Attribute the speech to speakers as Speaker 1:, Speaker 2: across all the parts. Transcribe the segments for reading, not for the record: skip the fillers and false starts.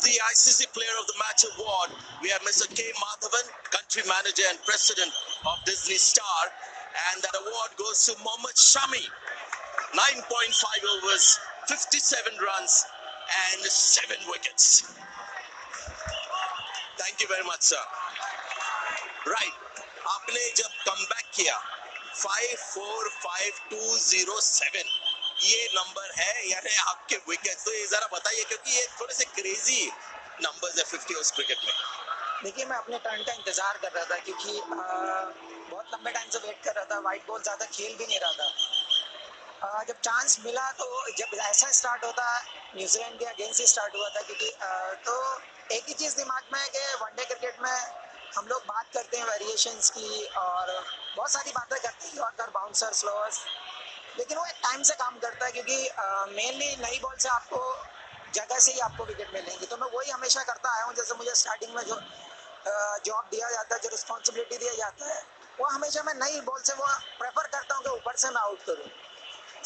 Speaker 1: the ICC Player of the Match award, we have Mr. K. Madhavan, country manager and president of Disney Star, and that award goes to Mohammad Shami. 9.5 overs, 57 runs, and 7 wickets. Thank you very much, sir. Right, आपने जब comeback किया 545,207 ये number है यानी आपके wicket, तो ये जरा बताइए क्योंकि ये थोड़े से क्रेजी नंबर्स है 50 ओवर्स क्रिकेट में।
Speaker 2: देखिए, मैं अपने टर्न का इंतजार कर रहा था क्योंकि बहुत लंबे टाइम से वेट कर रहा था। वाइट बॉल ज़्यादा खेल भी नहीं रहा था। जब चांस मिला तो जब ऐसा स्टार्ट होता, न्यूजीलैंड के अगेंस्ट ही स्टार्ट हुआ था क्योंकि तो एक ही चीज़ दिमाग में है कि वनडे क्रिकेट में हम लोग बात करते हैं वेरिएशंस की और बहुत सारी बातें करते हैं, यॉर्कर, बाउंसर, स्लोअर्स, लेकिन वो एक टाइम से काम करता है क्योंकि मेनली नई बॉल से आपको जगह से ही आपको विकेट मिलेंगी। तो मैं वही हमेशा करता आया हूँ। जैसे मुझे स्टार्टिंग में जो जॉब दिया जाता है, जो रिस्पॉन्सिबिलिटी दिया जाता है, वो हमेशा मैं नई बॉल से वो प्रेफर करता हूँ कि ऊपर से मैं आउट करूँ।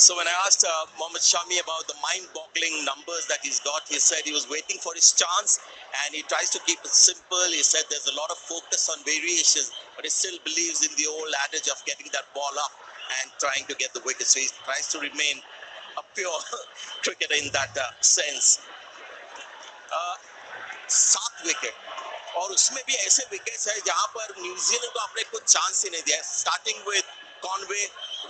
Speaker 1: So when I asked Mohammad Shami about the mind-boggling numbers that he's got, he said he was waiting for his chance and he tries to keep it simple. He said there's a lot of focus on variations, but he still believes in the old adage of getting that ball up and trying to get the wicket. So he tries to remain a pure cricketer in that sense. 7 wicket और उसमें भी ऐसे wickets है जहां पर New Zealand को आपने कुछ चांस ही नहीं दिया। Starting with Conway,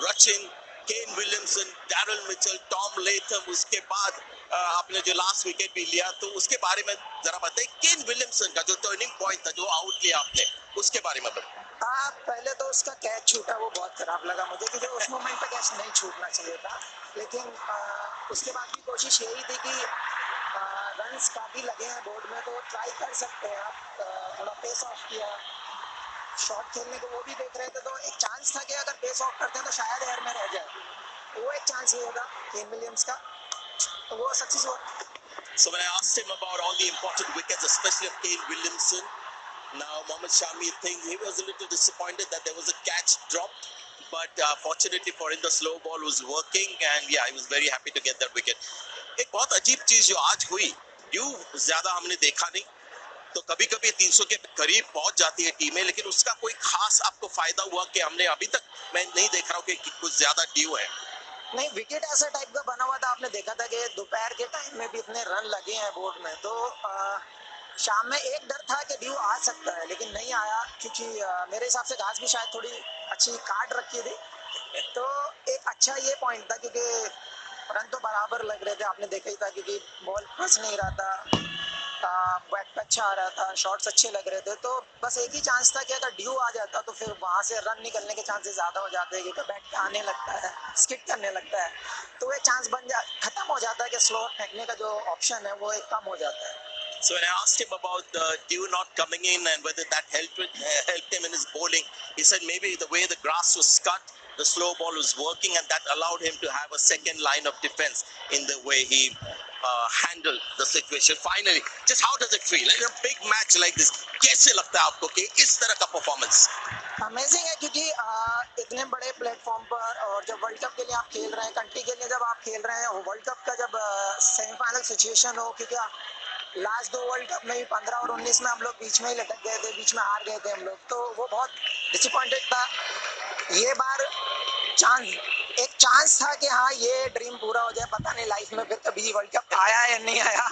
Speaker 1: Rachin, Kane Williamson, Daryl Mitchell, Tom Latham, उसके बाद आपने जो लास्ट विकेट भी लिया, तो उसके बारे में जरा बताइए। केन विलियमसन का जो टर्निंग पॉइंट था, जो आउट लिया आपने, उसके बारे में बताइए।
Speaker 2: पहले तो उसका कैच छूटा, वो बहुत खराब लगा मुझे क्योंकि उस मोमेंट पे कैच नहीं छूटना चाहिए था। लेकिन उसके बाद भी कोशिश यही थी कि रन्स काफ़ी लगे हैं बोर्ड में, तो ट्राई कर सकते हैं आप। थोड़ा पेस ऑफ किया, शॉट खेलने को वो भी देख रहे थे, तो एक चांस था कि अगर पेस ऑफ करते हैं तो शायद एयर में रह जाए। वो एक चांस ये होगा केन विलियम्स का, तो वो सक्सेस हुआ।
Speaker 1: So when I asked him about all the important wickets, especially of Kane Williamson, now Mohammad Shami thinks he was a little disappointed that there was a catch dropped, but fortunately for him the slow ball was working and yeah, he was very happy to get that wicket. एक बहुत अजीब चीज जो आज हुई, due ज्यादा हमने देखा नहीं, तो कभी कभी 300 के करीब पहुंच जाती है टीमें, लेकिन उसका कोई खास आपको फायदा हुआ कि हमने अभी तक मैं नहीं देख रहा हूँ कि कुछ ज्यादा ड्यू है।
Speaker 2: नहीं, विकेट ऐसा टाइप का बना हुआ था, आपने देखा था कि दोपहर के टाइम में भी इतने रन लगे हैं बोर्ड में, तो शाम में एक डर था कि ड्यू आ सकता है, लेकिन नहीं आया क्योंकि मेरे हिसाब से घास भी शायद थोड़ी अच्छी काट रखी थी, तो एक अच्छा ये पॉइंट था क्योंकि रन तो बराबर लग रहे थे, आपने देखा ही था क्योंकि बॉल फंस नहीं रहा था, बैट पे अच्छा आ रहा था, शॉट्स अच्छे लग रहे थे, तो बस एक ही चांस था कि अगर ड्यू आ जाता तो फिर वहाँ से रन निकलने के चांसेस ज़्यादा हो जाते हैं क्योंकि बैट पे आने लगता है, स्किट करने लगता है, तो एक चांस खत्म हो जाता है कि स्लो फेंकने का जो ऑप्शन है वो एक कम हो जाता है।
Speaker 1: So when I asked him about the dew not coming in and whether that helped him in his bowling, he said maybe the way the grass was cut, the slow ball was working, and that allowed him to have a second line of defense in the way he handled the situation. Finally, just how does it feel in a big match like this? कैसे लगता है आपको कि इस तरह का performance?
Speaker 2: Amazing है क्योंकि इतने बड़े प्लेटफॉर्म पर और जब वर्ल्ड कप के लिए आप खेल रहे हैं, कंट्री के लिए जब आप खेल रहे हैं, वर्ल्ड कप का जब सेमीफाइनल सिचुएशन हो, क्योंकि लास्ट 2 वर्ल्ड कप में भी 15 और 19 में हम लोग बीच में ही लटक गए थे, बीच में हार गए थे हम लोग, तो वो बहुत डिसअपॉइंटेड था। ये बार एक चांस था कि हाँ ये ड्रीम पूरा हो जाए, पता नहीं लाइफ में फिर कभी वर्ल्ड कप आया या नहीं आया,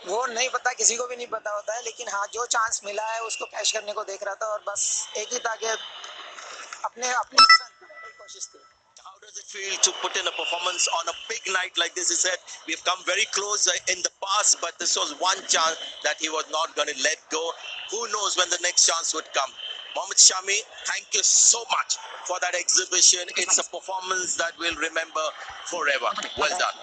Speaker 2: वो नहीं पता, किसी को भी नहीं पता होता है, लेकिन हाँ जो चांस मिला है उसको कैश करने को देख रहा था और बस एक ही था कि अपनी कोशिश थी।
Speaker 1: How does it feel to put in a performance on a big night like this? He said, we've come very close in the past, but this was one chance that he was not going to let go. Who knows when the next chance would come? Mohammad Shami, thank you so much for that exhibition. It's a performance that we'll remember forever. Well done.